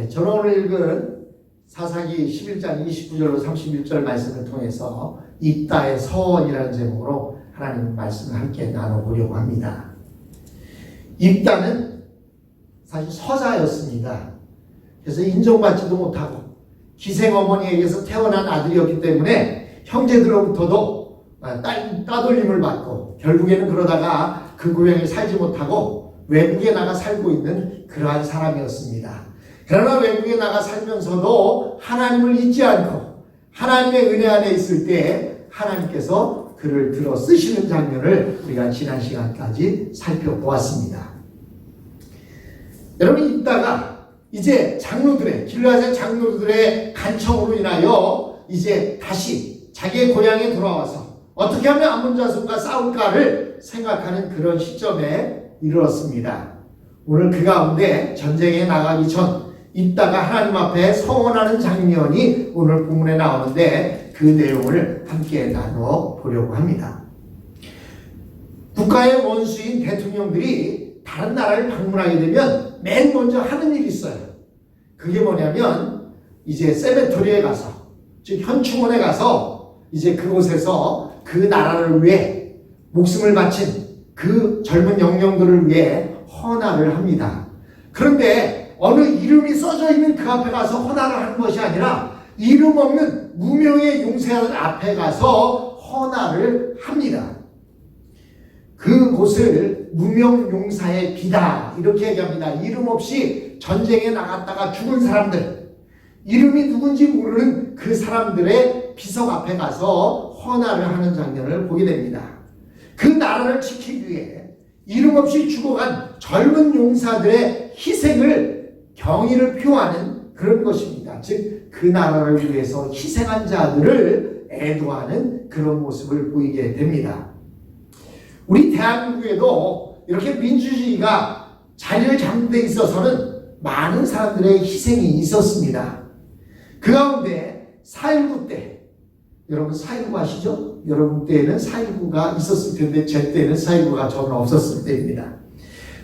저는 오늘 읽은 사사기 11장 29절로 31절 말씀을 통해서 입다의 서원이라는 제목으로 하나님 말씀을 함께 나눠보려고 합니다. 입다는 사실 서자였습니다. 그래서 인정받지도 못하고 기생어머니에게서 태어난 아들이었기 때문에 형제들로부터도 따돌림을 받고 결국에는 그러다가 그 구역에 살지 못하고 외국에 나가 살고 있는 그러한 사람이었습니다. 그러나 외국에 나가 살면서도 하나님을 잊지 않고 하나님의 은혜 안에 있을 때 하나님께서 그를 들어 쓰시는 장면을 우리가 지난 시간까지 살펴보았습니다. 여러분, 입다가 이제 길르앗의 장로들의 간청으로 인하여 이제 다시 자기의 고향에 돌아와서 어떻게 하면 암몬 자손과 싸울까를 생각하는 그런 시점에 이르렀습니다. 오늘 그 가운데 전쟁에 나가기 전 입다가 하나님 앞에 서원하는 장면이 오늘 본문에 나오는데 그 내용을 함께 나눠 보려고 합니다. 국가의 원수인 대통령들이 다른 나라를 방문하게 되면 맨 먼저 하는 일이 있어요. 그게 뭐냐면 이제 세메토리에 가서, 즉 현충원에 가서 이제 그곳에서 그 나라를 위해 목숨을 바친 그 젊은 영령들을 위해 헌화를 합니다. 그런데 어느 이름이 써져 있는 그 앞에 가서 헌화를 하는 것이 아니라 이름 없는 무명의 용사들 앞에 가서 헌화를 합니다. 그곳을 무명용사의 비다 이렇게 얘기합니다. 이름 없이 전쟁에 나갔다가 죽은 사람들, 이름이 누군지 모르는 그 사람들의 비석 앞에 가서 헌화를 하는 장면을 보게 됩니다. 그 나라를 지키기 위해 이름 없이 죽어간 젊은 용사들의 희생을 경의를 표하는 그런 것입니다. 즉 그 나라를 위해서 희생한 자들을 애도하는 그런 모습을 보이게 됩니다. 우리 대한민국에도 이렇게 민주주의가 자리를 잡는 데 있어서는 많은 사람들의 희생이 있었습니다. 그 가운데 4.19 때, 여러분 4.19 아시죠? 여러분 때에는 4.19가 있었을 텐데 제 때는 4.19가 저는 없었을 때입니다.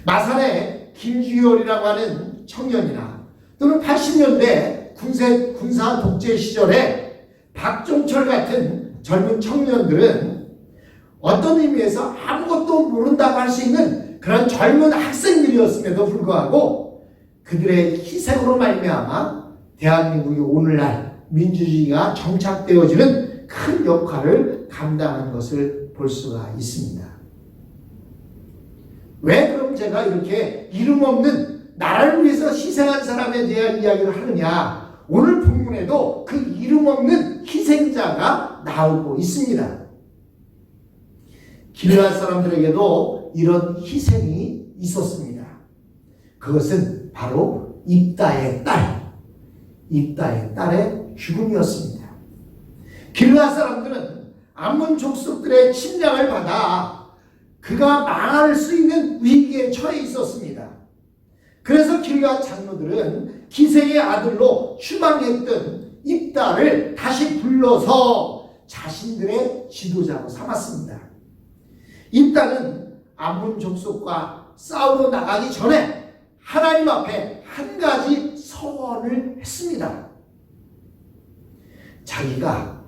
마산에 김주열이라고 하는 청년이나 또는 80년대 군사 독재 시절에 박종철 같은 젊은 청년들은 어떤 의미에서 아무것도 모른다고 할 수 있는 그런 젊은 학생들이었음에도 불구하고 그들의 희생으로 말미암아 대한민국이 오늘날 민주주의가 정착되어지는 큰 역할을 감당한 것을 볼 수가 있습니다. 왜 그럼 제가 이렇게 이름 없는 나라를 위해서 희생한 사람에 대한 이야기를 하느냐? 오늘 본문에도 그 이름 없는 희생자가 나오고 있습니다. 길르앗 사람들에게도 이런 희생이 있었습니다. 그것은 바로 입다의 딸의 죽음이었습니다. 길르앗 사람들은 암몬 족속들의 침략을 받아 그가 망할 수 있는 위기에 처해 있었습니다. 그래서 길르앗 장로들은 기생의 아들로 추방했던 입다를 다시 불러서 자신들의 지도자로 삼았습니다. 입다는 암몬 족속과 싸우러 나가기 전에 하나님 앞에 한 가지 서원을 했습니다. 자기가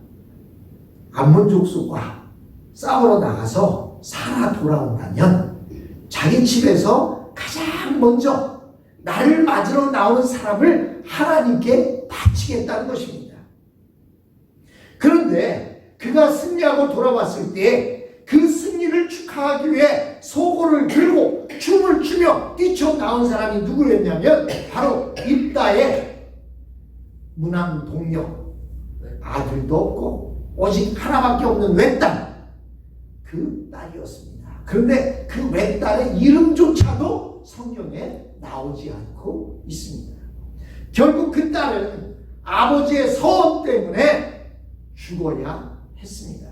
암몬 족속과 싸우러 나가서 살아 돌아온다면 자기 집에서 가장 먼저 나를 맞으러 나오는 사람을 하나님께 바치겠다는 것입니다. 그런데 그가 승리하고 돌아왔을 때 그 승리를 축하하기 위해 소고를 들고 춤을 추며 뛰쳐나온 사람이 누구였냐면 바로 입다의 무남 동력, 아들도 없고 오직 하나밖에 없는 외딸, 그 딸이었습니다. 그런데 그 외딸의 이름조차도 성경에 나오지 않고 있습니다. 결국 그 딸은 아버지의 서원 때문에 죽어야 했습니다.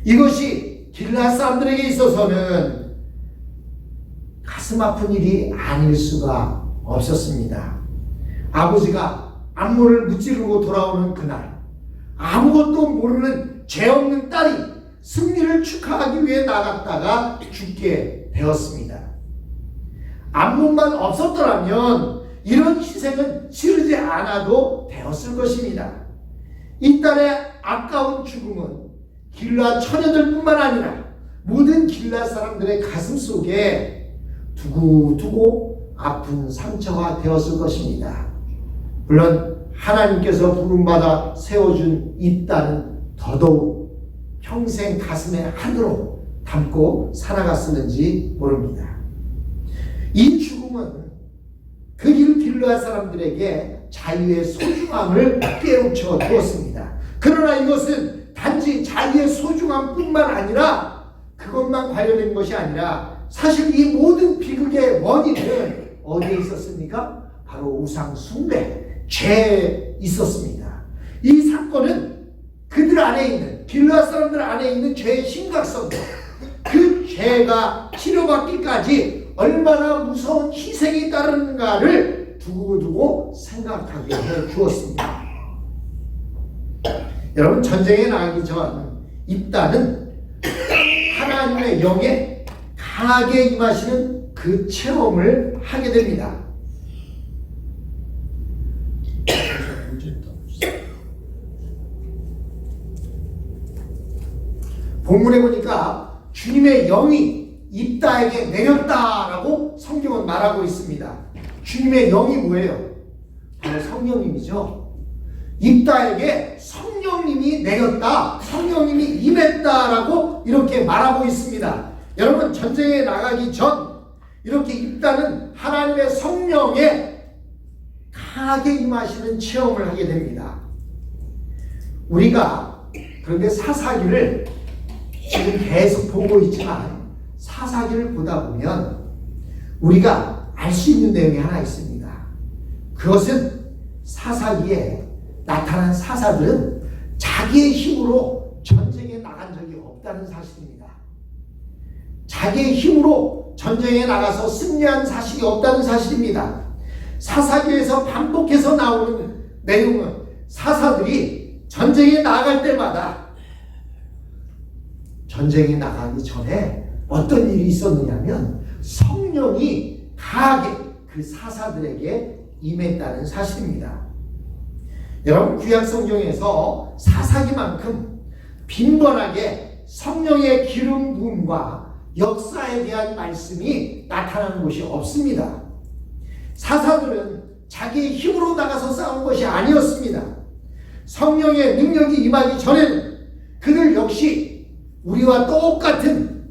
이것이 길르앗 사람들에게 있어서는 가슴 아픈 일이 아닐 수가 없었습니다. 아버지가 암몬을 무찌르고 돌아오는 그날, 아무것도 모르는 죄 없는 딸이 승리를 축하하기 위해 나갔다가 죽게 되었습니다. 암몬만 없었더라면 이런 희생은 치르지 않아도 되었을 것입니다. 이 딸의 아까운 죽음은 길앗 처녀들뿐만 아니라 모든 길앗 사람들의 가슴 속에 두고두고 아픈 상처가 되었을 것입니다. 물론 하나님께서 부름받아 세워준 이 딸은 더더욱 평생 가슴에 한으로 담고 살아갔을는지 모릅니다. 이 죽음은 그 길앗 사람들에게 자유의 소중함을 깨우쳐 주었습니다. 그러나 이것은 단지 자유의 소중함뿐만 아니라 그것만 관련된 것이 아니라 사실 이 모든 비극의 원인은 어디에 있었습니까? 바로 우상 숭배, 죄에 있었습니다. 이 사건은 그들 안에 있는 길앗 사람들 안에 있는 죄의 심각성과 그 죄가 치료받기까지 얼마나 무서운 희생이 따르는가를 두고두고 생각하게 해 주었습니다. 여러분, 전쟁에 나가기 전 입다는 하나님의 영에 강하게 임하시는 그 체험을 하게 됩니다. 본문에 보니까 주님의 영이 입다에게 내렸다라고 성경은 말하고 있습니다. 주님의 영이 뭐예요? 바로 성령님이죠. 입다에게 성령님이 내렸다, 성령님이 임했다라고 이렇게 말하고 있습니다. 여러분, 전쟁에 나가기 전 이렇게 입다는 하나님의 성령에 강하게 임하시는 체험을 하게 됩니다. 우리가 그런데 사사기를 지금 계속 보고 있지만 사사기를 보다 보면 우리가 알 수 있는 내용이 하나 있습니다. 그것은 사사기에 나타난 사사들은 자기의 힘으로 전쟁에 나간 적이 없다는 사실입니다. 자기의 힘으로 전쟁에 나가서 승리한 사실이 없다는 사실입니다. 사사기에서 반복해서 나오는 내용은 사사들이 전쟁에 나갈 때마다 전쟁에 나가기 전에 어떤 일이 있었느냐면 성령이 강하게 그 사사들에게 임했다는 사실입니다. 여러분, 구약성경에서 사사기만큼 빈번하게 성령의 기름 부음과 역사에 대한 말씀이 나타나는 곳이 없습니다. 사사들은 자기의 힘으로 나가서 싸운 것이 아니었습니다. 성령의 능력이 임하기 전에는 그들 역시 우리와 똑같은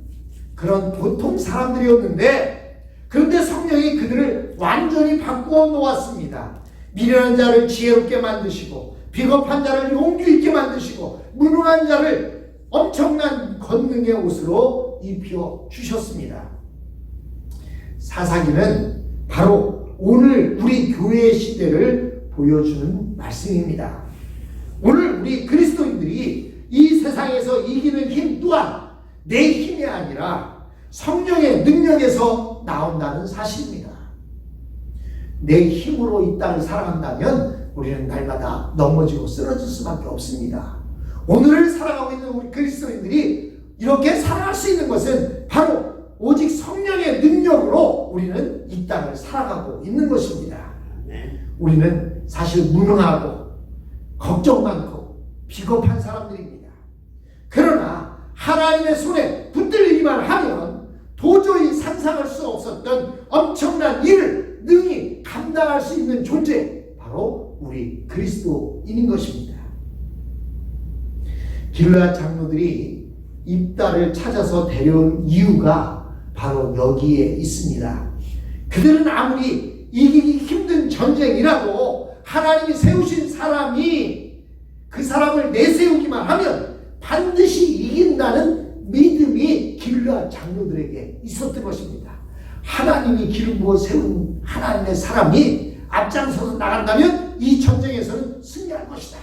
그런 보통 사람들이었는데, 그런데 성령이 그들을 완전히 바꾸어 놓았습니다. 미련한 자를 지혜롭게 만드시고 비겁한 자를 용기 있게 만드시고 무능한 자를 엄청난 권능의 옷으로 입혀 주셨습니다. 사사기는 바로 오늘 우리 교회의 시대를 보여주는 말씀입니다. 오늘 우리 그리스도인들이 이 세상에서 이기는 힘 또한 내 힘이 아니라 성령의 능력에서 나온다는 사실입니다. 내 힘으로 이 땅을 살아간다면 우리는 날마다 넘어지고 쓰러질 수밖에 없습니다. 오늘을 살아가고 있는 우리 그리스도인들이 이렇게 살아갈 수 있는 것은 바로 오직 성령의 능력으로 우리는 이 땅을 살아가고 있는 것입니다. 우리는 사실 무능하고 걱정 많고 비겁한 사람들입니다. 그러나 하나님의 손에 붙들리기만 하면 도저히 상상할 수 없었던 엄청난 일을 능히 감당할 수 있는 존재, 바로 우리 그리스도인인 것입니다. 길앗 장로들이 입다를 찾아서 데려온 이유가 바로 여기에 있습니다. 그들은 아무리 이기기 힘든 전쟁이라도 하나님이 세우신 사람이 그 사람을 내세우기만 하면 반드시 이긴다는 믿음이 길앗 장로들에게 있었던 것입니다. 하나님이 기름 부어 세운 하나님의 사람이 앞장서서 나간다면 이 전쟁에서는 승리할 것이다.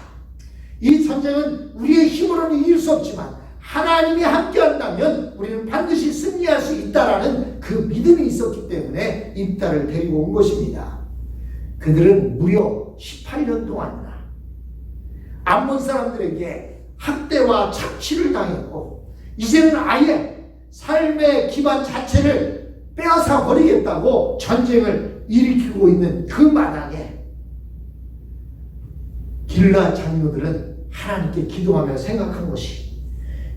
이 전쟁은 우리의 힘으로는 이길 수 없지만 하나님이 함께한다면 우리는 반드시 승리할 수 있다라는 그 믿음이 있었기 때문에 입다를 데리고 온 것입니다. 그들은 무려 18년 동안이나 암몬 사람들에게 학대와 착취를 당했고 이제는 아예 삶의 기반 자체를 빼앗아 버리겠다고 전쟁을 일으키고 있는 그 마당에 길르앗 장로들은 하나님께 기도하며 생각한 것이,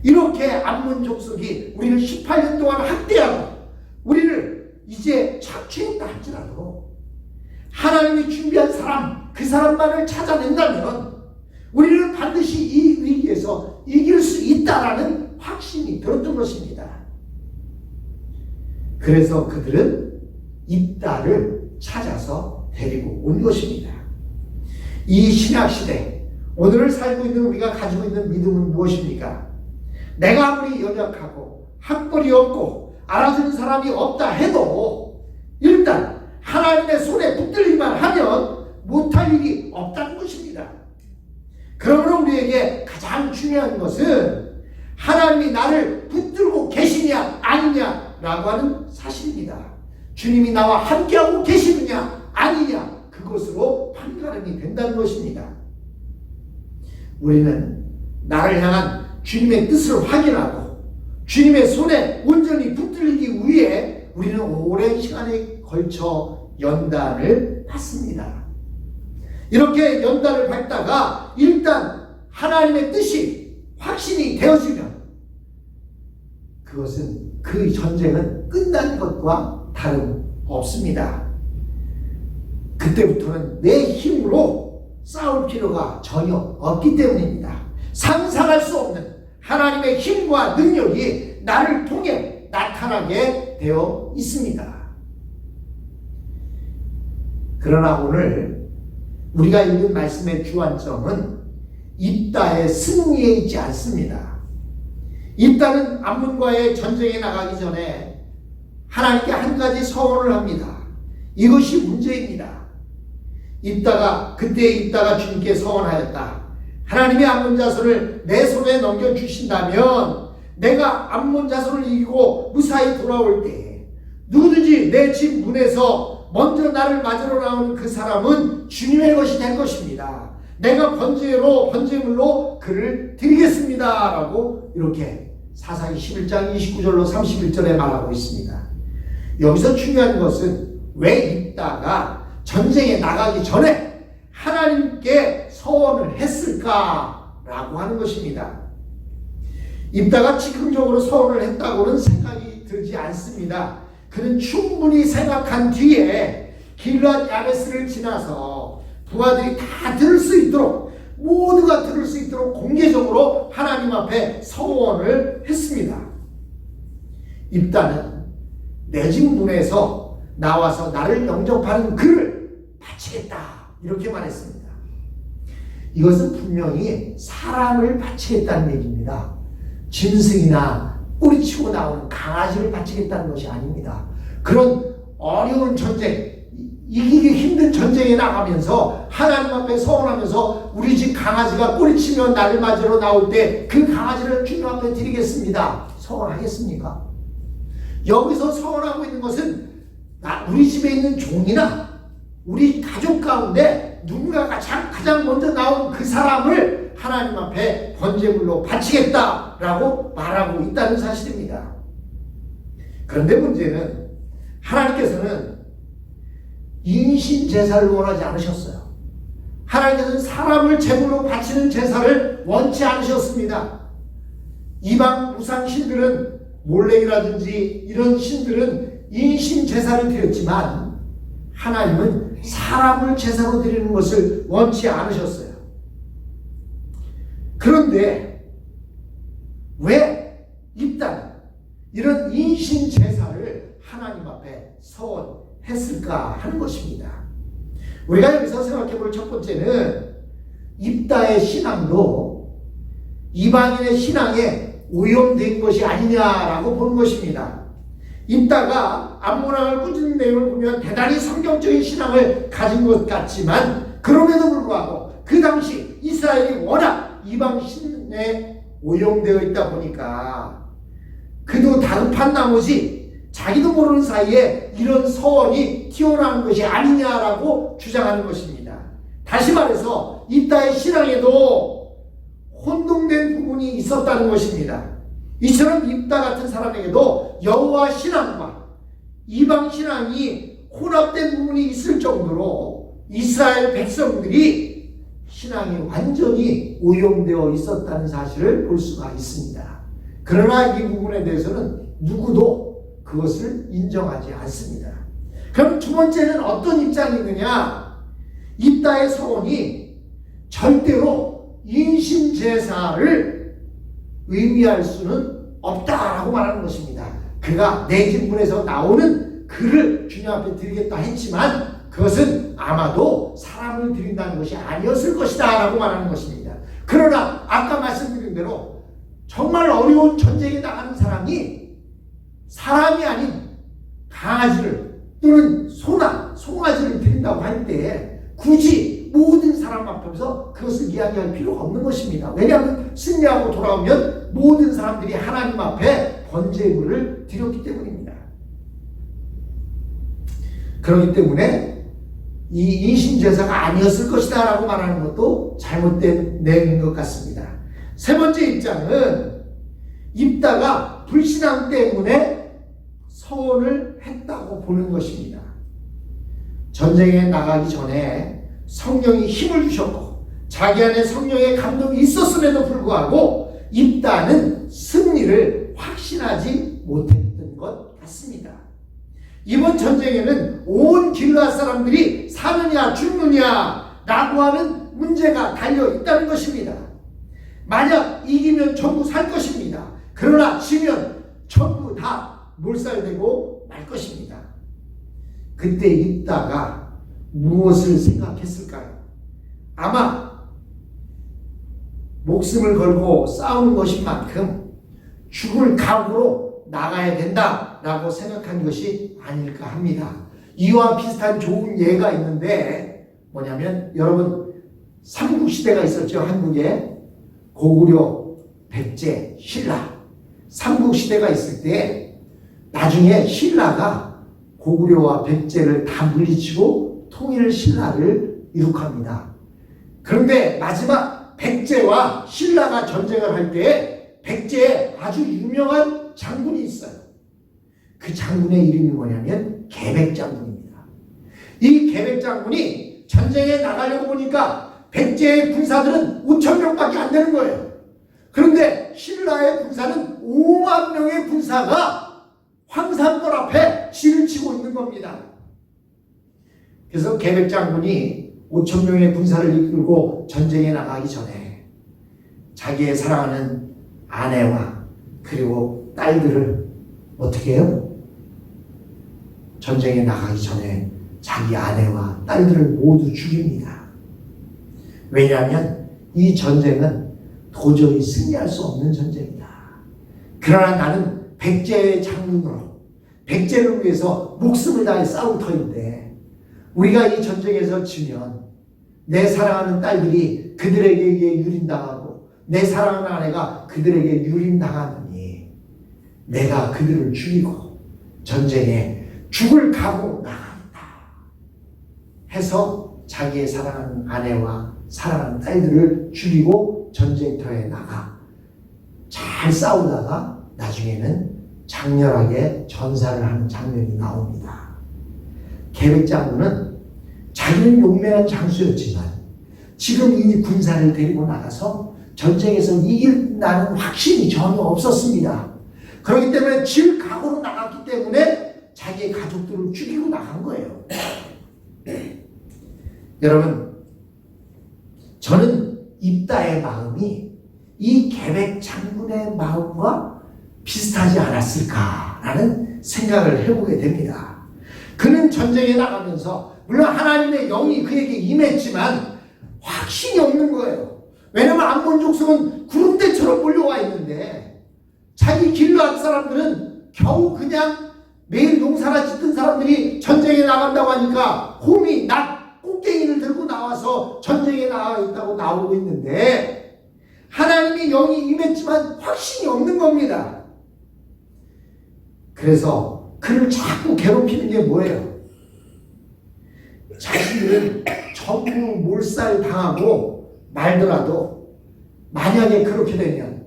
이렇게 암몬 족속이 우리를 18년 동안 학대하고 우리를 이제 착취했다 할지라도 하나님이 준비한 사람, 그 사람만을 찾아낸다면 우리는 반드시 이 위기에서 이길 수 있다라는 확신이 들었던 것입니다. 그래서 그들은 입다를 찾아서 데리고 온 것입니다. 이 신약시대, 오늘을 살고 있는 우리가 가지고 있는 믿음은 무엇입니까? 내가 아무리 연약하고 학벌이 없고 알아주는 사람이 없다 해도 일단 하나님의 손에 붙들기만 하면 못할 일이 없다는 것입니다. 그러므로 우리에게 가장 중요한 것은 하나님이 나를 붙들고 계시냐 아니냐라고 하는 사실입니다. 주님이 나와 함께하고 계시느냐 아니냐, 그것으로 판가름이 된다는 것입니다. 우리는 나를 향한 주님의 뜻을 확인하고 주님의 손에 온전히 붙들리기 위해 우리는 오랜 시간에 걸쳐 연단을 받습니다. 이렇게 연단을 받다가 일단 하나님의 뜻이 확신이 되어지면 그것은, 그 전쟁은 끝난 것과 다름없습니다. 그때부터는 내 힘으로 싸울 필요가 전혀 없기 때문입니다. 상상할 수 없는 하나님의 힘과 능력이 나를 통해 나타나게 되어 있습니다. 그러나 오늘 우리가 읽은 말씀의 주안점은 입다의 승리에 있지 않습니다. 입다는 암몬과의 전쟁에 나가기 전에 하나님께 한 가지 서원을 합니다. 이것이 문제입니다. 그때 입다가 주님께 서원하였다. 하나님의 암몬 자손을 내 손에 넘겨주신다면 내가 암몬 자손을 이기고 무사히 돌아올 때 누구든지 내 집 문에서 먼저 나를 맞으러 나오는 그 사람은 주님의 것이 될 것입니다. 내가 번제물로 그를 드리겠습니다 라고 이렇게 사사기 11장 29절로 31절에 말하고 있습니다. 여기서 중요한 것은 왜 입다가 전쟁에 나가기 전에 하나님께 서원을 했을까라고 하는 것입니다. 입다가 즉흥적으로 서원을 했다고는 생각이 들지 않습니다. 그는 충분히 생각한 뒤에 길르앗 야베스를 지나서 부하들이 다 들을 수 있도록, 모두가 들을 수 있도록 공개적으로 하나님 앞에 서원을 했습니다. 입다는 내 집 문에서 나와서 나를 영접하는 그를 바치겠다 이렇게 말했습니다. 이것은 분명히 사람을 바치겠다는 얘기입니다. 짐승이나 뿌리치고 나오는 강아지를 바치겠다는 것이 아닙니다. 그런 어려운 전쟁, 이기기 힘든 전쟁에 나가면서 하나님 앞에 서원하면서 우리 집 강아지가 뿌리치며 나를 맞으러 나올 때 그 강아지를 주님 앞에 드리겠습니다. 서원하겠습니까? 여기서 서원하고 있는 것은 우리 집에 있는 종이나 우리 가족 가운데 누군가 가장 먼저 나온 그 사람을 하나님 앞에 번제물로 바치겠다라고 말하고 있다는 사실입니다. 그런데 문제는 하나님께서는 인신 제사를 원하지 않으셨어요. 하나님께서는 사람을 제물로 바치는 제사를 원치 않으셨습니다. 이방 우상 신들은, 몰렉이라든지 이런 신들은 인신 제사를 드렸지만 하나님은 사람을 제사로 드리는 것을 원치 않으셨어요. 그런데 왜 입다는 이런 인신 제사를 하나님 앞에 서원했을까 하는 것입니다. 우리가 여기서 생각해 볼 첫 번째는 입다의 신앙도 이방인의 신앙에 오염된 것이 아니냐라고 보는 것입니다. 입다가 암몬 왕을 꾸짖는 내용을 보면 대단히 성경적인 신앙을 가진 것 같지만 그럼에도 불구하고 그 당시 이스라엘이 워낙 이방 신에 오염되어 있다 보니까 그도 다급한 나머지 자기도 모르는 사이에 이런 서원이 튀어나온 것이 아니냐라고 주장하는 것입니다. 다시 말해서 입다의 신앙에도 혼동된 부분이 있었다는 것입니다. 이처럼 입다 같은 사람에게도 여호와 신앙과 이방 신앙이 혼합된 부분이 있을 정도로 이스라엘 백성들이 신앙이 완전히 오염되어 있었다는 사실을 볼 수가 있습니다. 그러나 이 부분에 대해서는 누구도 그것을 인정하지 않습니다. 그럼 두 번째는 어떤 입장이 있느냐? 입다의 서론이 절대로 인신제사를 의미할 수는 없다라고 말하는 것입니다. 그가 내 진문에서 나오는 글을 주님 앞에 드리겠다 했지만 그것은 아마도 사람을 드린다는 것이 아니었을 것이다 라고 말하는 것입니다. 그러나 아까 말씀드린 대로 정말 어려운 전쟁에 나가는 사람이 사람이 아닌 강아지를 또는 소나 송아지를 드린다고 할 때 굳이 모든 사람 앞에서 그것을 이야기할 필요가 없는 것입니다. 왜냐하면 승리하고 돌아오면 모든 사람들이 하나님 앞에 번제물을 드렸기 때문입니다. 그렇기 때문에 이 인신제사가 아니었을 것이다 라고 말하는 것도 잘못된 내용인 것 같습니다. 세 번째 입장은 입다가 불신앙 때문에 서원을 했다고 보는 것입니다. 전쟁에 나가기 전에 성령이 힘을 주셨고 자기 안에 성령의 감동이 있었음에도 불구하고 입다는 승리를 확신하지 못했던 것 같습니다. 이번 전쟁에는 온 길르앗 사람들이 사느냐 죽느냐 라고 하는 문제가 달려 있다는 것입니다. 만약 이기면 전부 살 것입니다. 그러나 지면 전부 다 몰살되고 말 것입니다. 그때 입다가 무엇을 생각했을까요? 아마 목숨을 걸고 싸우는 것인 만큼 죽을 각오로 나가야 된다라고 생각한 것이 아닐까 합니다. 이와 비슷한 좋은 예가 있는데 뭐냐면 여러분 삼국시대가 있었죠. 한국에 고구려, 백제, 신라 삼국시대가 있을 때 나중에 신라가 고구려와 백제를 다 물리치고 통일 신라를 이룩합니다. 그런데 마지막 백제와 신라가 전쟁을 할 때 백제에 아주 유명한 장군이 있어요. 그 장군의 이름이 뭐냐면 계백장군입니다. 이 계백장군이 전쟁에 나가려고 보니까 백제의 군사들은 5,000명밖에 안 되는 거예요. 그런데 신라의 군사는 5만 명의 군사가 황산벌 앞에 진을 치고 있는 겁니다. 그래서 계백장군이 5,000명의 군사를 이끌고 전쟁에 나가기 전에 자기의 사랑하는 아내와 그리고 딸들을 어떻게 해요? 전쟁에 나가기 전에 자기 아내와 딸들을 모두 죽입니다. 왜냐하면 이 전쟁은 도저히 승리할 수 없는 전쟁이다. 그러나 나는 백제의 장군으로 백제를 위해서 목숨을 다해 싸울 터인데 우리가 이 전쟁에서 지면 내 사랑하는 딸들이 그들에게 유린당하고 내 사랑하는 아내가 그들에게 유린당하느니 내가 그들을 죽이고 전쟁에 죽을 각오로 나간다 해서 자기의 사랑하는 아내와 사랑하는 딸들을 죽이고 전쟁터에 나가 잘 싸우다가 나중에는 장렬하게 전사를 하는 장면이 나옵니다. 계백장군은 자기는 용맹한 장수였지만 지금 이 군사를 데리고 나가서 전쟁에서 이긴다는 확신이 전혀 없었습니다. 그렇기 때문에 질 각오로 나갔기 때문에 자기의 가족들을 죽이고 나간 거예요. 여러분, 저는 입다의 마음이 이 계백장군의 마음과 비슷하지 않았을까라는 생각을 해보게 됩니다. 그는 전쟁에 나가면서 물론 하나님의 영이 그에게 임했지만 확신이 없는 거예요. 왜냐하면 암몬 족속은 구름대처럼 몰려와 있는데 자기 길르앗 사람들은 겨우 그냥 매일 농사나 짓던 사람들이 전쟁에 나간다고 하니까 홈이 낫 꽃갱이를 들고 나와서 전쟁에 나가 있다고 나오고 있는데 하나님의 영이 임했지만 확신이 없는 겁니다. 그래서 그를 자꾸 괴롭히는 게 뭐예요? 자신들은 전부 몰살당하고 말더라도 만약에 그렇게 되면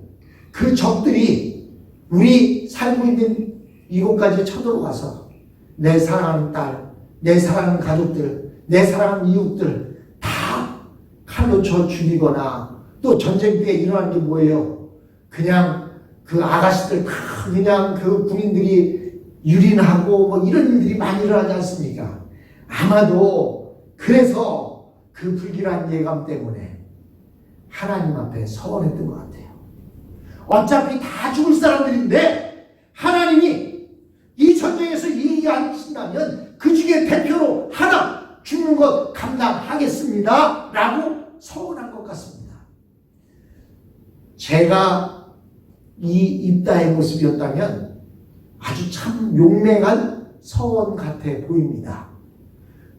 그 적들이 우리 살고 있는 이곳까지 쳐들어가서 내 사랑하는 딸, 내 사랑하는 가족들, 내 사랑하는 이웃들 다 칼로 쳐 죽이거나, 또 전쟁 때 일어나는 게 뭐예요? 그냥 그 아가씨들, 그냥 그 군인들이 유린하고 뭐 이런 일들이 많이 일어나지 않습니까? 아마도 그래서 그 불길한 예감 때문에 하나님 앞에 서원했던 것 같아요. 어차피 다 죽을 사람들인데 하나님이 이 전쟁에서 이기게 하신다면 그 중에 대표로 하나 죽는 것 감당하겠습니다 라고 서원한 것 같습니다. 제가 이 입다의 모습이었다면 아주 참 용맹한 서원 같아 보입니다.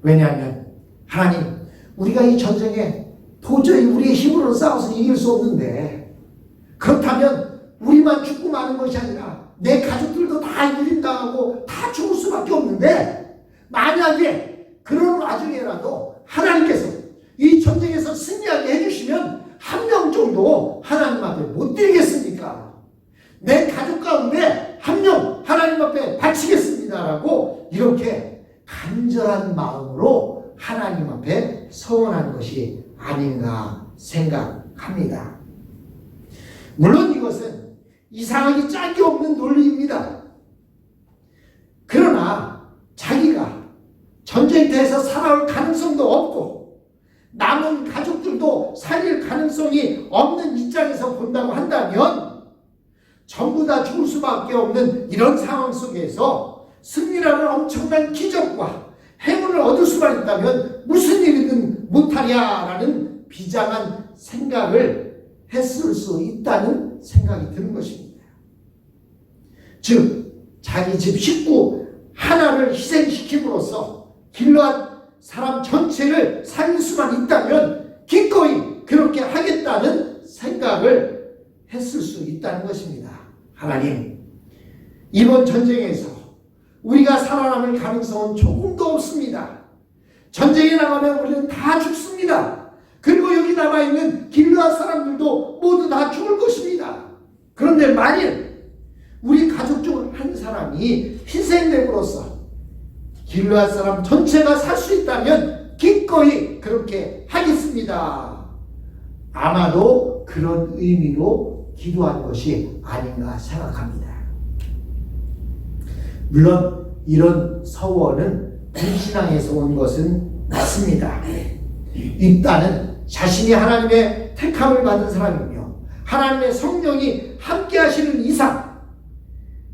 왜냐하면 하나님, 우리가 이 전쟁에 도저히 우리의 힘으로 싸워서 이길 수 없는데, 그렇다면 우리만 죽고 마는 것이 아니라 내 가족들도 다 유린당하고 다 죽을 수밖에 없는데, 만약에 그런 와중에라도 하나님께서 이 전쟁에서 승리하게 해주시면 한 명 정도 하나님 앞에 못 드리겠습니까? 내 가족 가운데 한 명 하나님 앞에 바치겠습니다라고 이렇게 간절한 마음으로 하나님 앞에 서원한 것이 아닌가 생각합니다. 물론 이것은 이상하기 짝이 없는 논리입니다. 그러나 자기가 전쟁터에서 살아올 가능성도 없고 남은 가족들도 살릴 가능성이 없는 입장에서 본다고 한다면 전부 다 죽을 수밖에 없는 이런 상황 속에서 승리라는 엄청난 기적과 행운을 얻을 수만 있다면 무슨 일이든 못하랴라는 비장한 생각을 했을 수 있다는 생각이 드는 것입니다. 즉 자기 집 식구 하나를 희생시킴으로써 길러한 사람 전체를 살릴 수만 있다면 기꺼이 그렇게 하겠다는 생각을 했을 수 있다는 것입니다. 하나님, 이번 전쟁에서 우리가 살아남을 가능성은 조금도 없습니다. 전쟁에 나가면 우리는 다 죽습니다. 그리고 여기 남아있는 길르앗 사람들도 모두 다 죽을 것입니다. 그런데 만일 우리 가족 중 한 사람이 희생됨으로써 길르앗 사람 전체가 살 수 있다면 기꺼이 그렇게 하겠습니다. 아마도 그런 의미로 기도한 것이 아닌가 생각합니다. 물론 이런 서원은 불신앙에서 온 것은 맞습니다. 입다는 자신이 하나님의 택함을 받은 사람이며 하나님의 성령이 함께 하시는 이상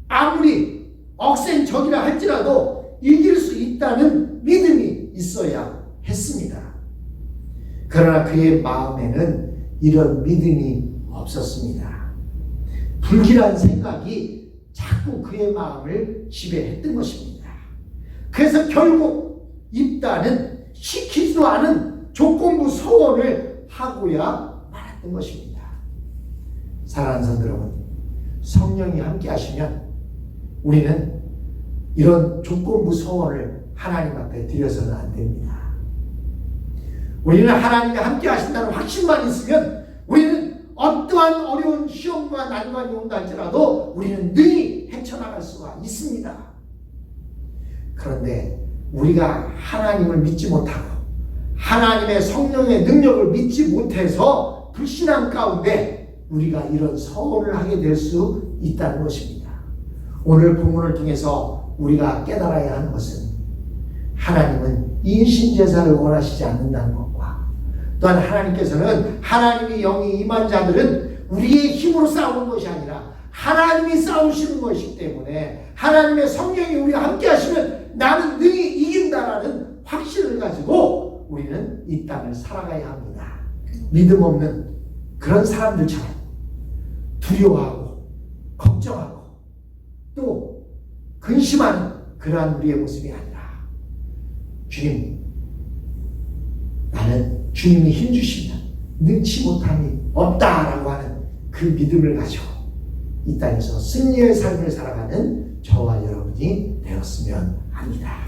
아무리 억센 적이라 할지라도 이길 수 있다는 믿음이 있어야 했습니다. 그러나 그의 마음에는 이런 믿음이 없었습니다. 불길한 생각이 자꾸 그의 마음을 지배했던 것입니다. 그래서 결국 입다는 시키지도 않은 조건부 소원을 하고야 말았던 것입니다. 사랑하는 성도 여러분, 성령이 함께 하시면 우리는 이런 조건부 소원을 하나님 앞에 드려서는 안 됩니다. 우리는 하나님이 함께 하신다는 확신만 있으면 우리는 어떠한 어려운 시험과 난관이 온다 할지라도 우리는 능히 헤쳐나갈 수가 있습니다. 그런데 우리가 하나님을 믿지 못하고 하나님의 성령의 능력을 믿지 못해서 불신앙 가운데 우리가 이런 서원을 하게 될 수 있다는 것입니다. 오늘 본문을 통해서 우리가 깨달아야 하는 것은 하나님은 인신제사를 원하시지 않는다는 것과 또한 하나님께서는 하나님의 영이 임한 자들은 우리의 힘으로 싸우는 것이 아니라 하나님이 싸우시는 것이기 때문에 하나님의 성령이 우리와 함께 하시면 나는 능히 이긴다라는 확신을 가지고 우리는 이 땅을 살아가야 합니다. 믿음 없는 그런 사람들처럼 두려워하고 걱정하고 또 근심하는 그러한 우리의 모습이 아니라 주님, 나는 주님이 힘주시면 능치 못함이 없다라고 하는 그 믿음을 가지고 이 땅에서 승리의 삶을 살아가는 저와 여러분이 되었으면 합니다.